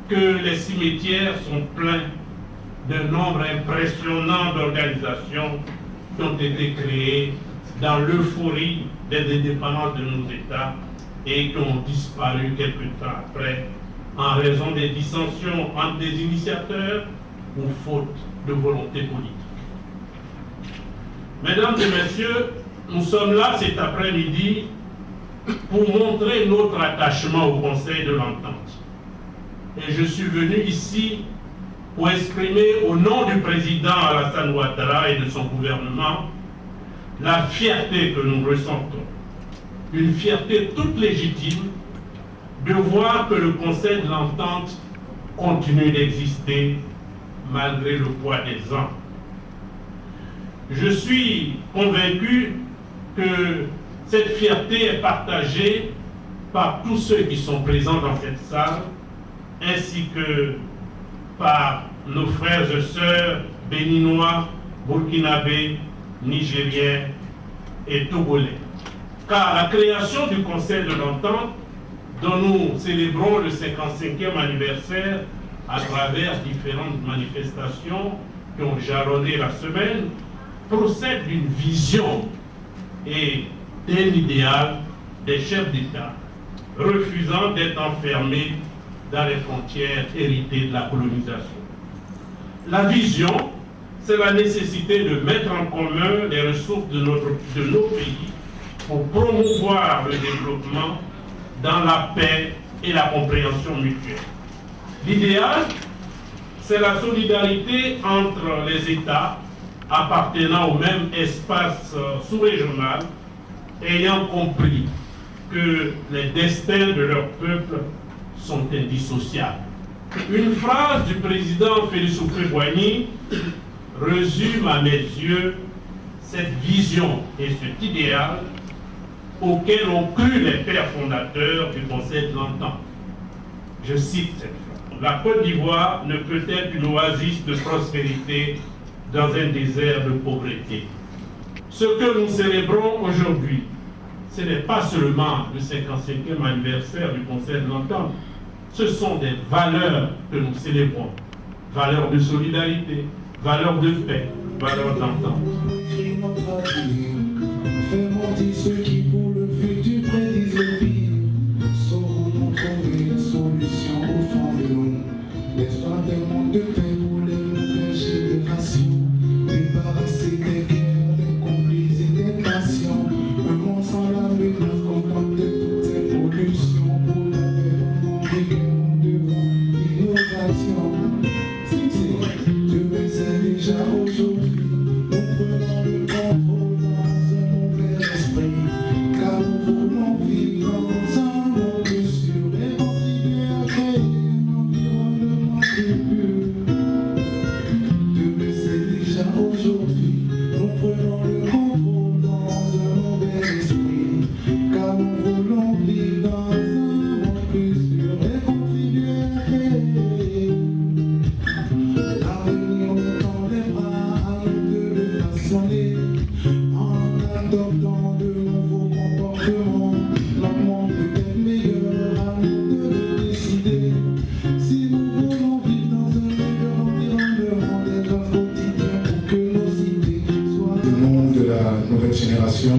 que les cimetières sont pleins d'un nombre impressionnant d'organisations qui ont été créées dans l'euphorie des indépendances de nos États et qui ont disparu quelque temps après en raison des dissensions entre des initiateurs ou faute de volonté politique. Mesdames et messieurs, nous sommes là cet après-midi pour montrer notre attachement au Conseil de l'Entente. Et je suis venu ici pour exprimer au nom du président Alassane Ouattara et de son gouvernement la fierté que nous ressentons. Une fierté toute légitime de voir que le Conseil de l'Entente continue d'exister malgré le poids des ans. Je suis convaincu que cette fierté est partagée par tous ceux qui sont présents dans cette salle, ainsi que par nos frères et sœurs béninois, burkinabés, nigériens et togolais. Car la création du Conseil de l'Entente, dont nous célébrons le 55e anniversaire à travers différentes manifestations qui ont jalonné la semaine, procède d'une vision et d'un idéal des chefs d'État, refusant d'être enfermés dans les frontières héritées de la colonisation. La vision, c'est la nécessité de mettre en commun les ressources de nos pays pour promouvoir le développement dans la paix et la compréhension mutuelle. L'idéal, c'est la solidarité entre les États appartenant au même espace sous-régional, ayant compris que les destins de leur peuple sont indissociables. Une phrase du président Félix Houphouët-Boigny résume à mes yeux cette vision et cet idéal auquel ont cru les pères fondateurs du Conseil de l'Entente. Je cite cette phrase. La Côte d'Ivoire ne peut être une oasis de prospérité dans un désert de pauvreté. Ce que nous célébrons aujourd'hui, ce n'est pas seulement le 55e anniversaire du Conseil de l'Entente, ce sont des valeurs que nous célébrons. Valeurs de solidarité, valeurs de paix, valeurs d'entente. Fais mentir ceux qui pour le futur prédisent le pire. Saurons-nous trouver une solution au fond de nous? L'espoir d'un monde de paix pour les nouvelles générations. Débarrasser des guerres, des conflits et des nations. Un monde sans la menace constante de toutes ces pollutions. Pour la paix, on devant l'innovation. Je me sais déjà aujourd'hui. Nous prenons le contrôle dans un mauvais esprit, car nous voulons vivre dans un monde sûr et contribuer à créer un environnement plus pur. Je me sais déjà aujourd'hui, nous prenons le contrôle dans un mauvais esprit, car nous voulons vivre dans un monde plus sûr et contribuer à créer l'avenir. Nous tend les bras à nous de le façonner en adoptant de nouveaux comportements. Le monde peut être meilleur, à nous de le décider. Si nous voulons vivre dans un meilleur environnement, des grâces quotidiens pour que nos idées soient. Nous, de la nouvelle génération,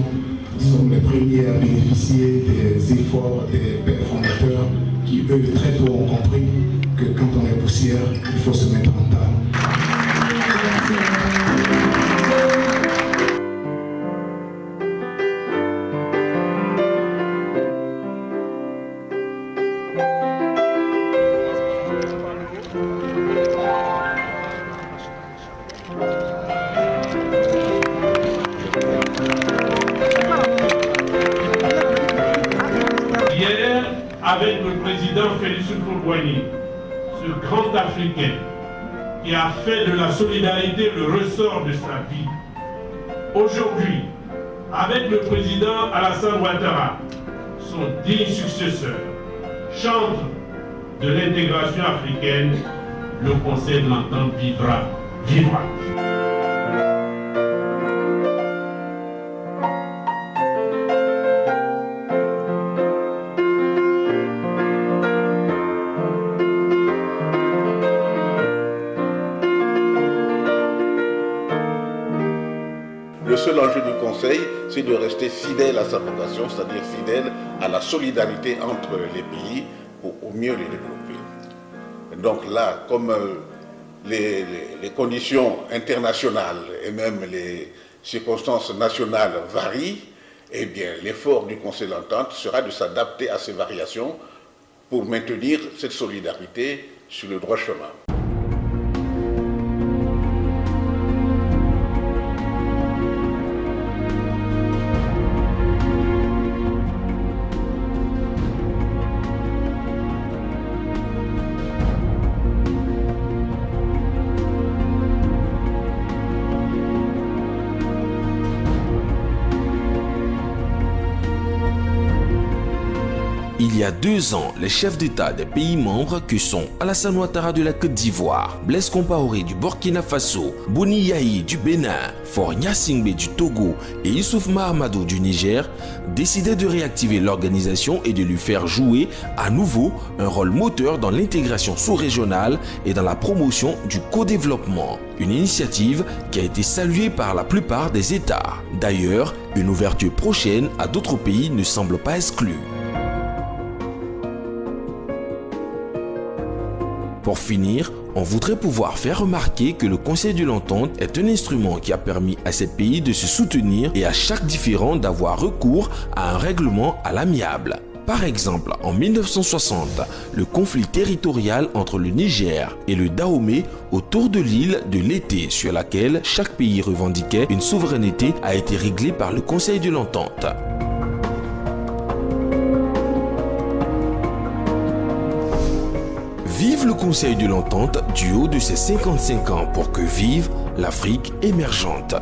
sommes les premiers à bénéficier des efforts des pères fondateurs qui, eux, très tôt ont compris que quand on est poussière, il faut se mettre en table. Hier, avec le président Félix Houphouët-Boigny, ce grand Africain qui a fait de la solidarité le ressort de sa vie. Aujourd'hui, avec le président Alassane Ouattara, son digne successeur, chantre de l'intégration africaine, le Conseil de l'Entente vivra. Conseil, c'est de rester fidèle à sa vocation, c'est-à-dire fidèle à la solidarité entre les pays pour au mieux les développer. Et donc là, comme les conditions internationales et même les circonstances nationales varient, eh bien, l'effort du Conseil d'entente sera de s'adapter à ces variations pour maintenir cette solidarité sur le droit chemin. Il y a 2 ans, les chefs d'État des pays membres que sont Alassane Ouattara de la Côte d'Ivoire, Blaise Compaoré du Burkina Faso, Boni Yahi du Bénin, Faure Gnassingbé du Togo et Youssouf Mahamadou du Niger décidaient de réactiver l'organisation et de lui faire jouer à nouveau un rôle moteur dans l'intégration sous-régionale et dans la promotion du co-développement. Une initiative qui a été saluée par la plupart des États. D'ailleurs, une ouverture prochaine à d'autres pays ne semble pas exclue. Pour finir, on voudrait pouvoir faire remarquer que le Conseil de l'Entente est un instrument qui a permis à ces pays de se soutenir et à chaque différend d'avoir recours à un règlement à l'amiable. Par exemple, en 1960, le conflit territorial entre le Niger et le Dahomey autour de l'île de Lété, sur laquelle chaque pays revendiquait une souveraineté, a été réglé par le Conseil de l'Entente. Vive le Conseil de l'Entente du haut de ses 55 ans pour que vive l'Afrique émergente.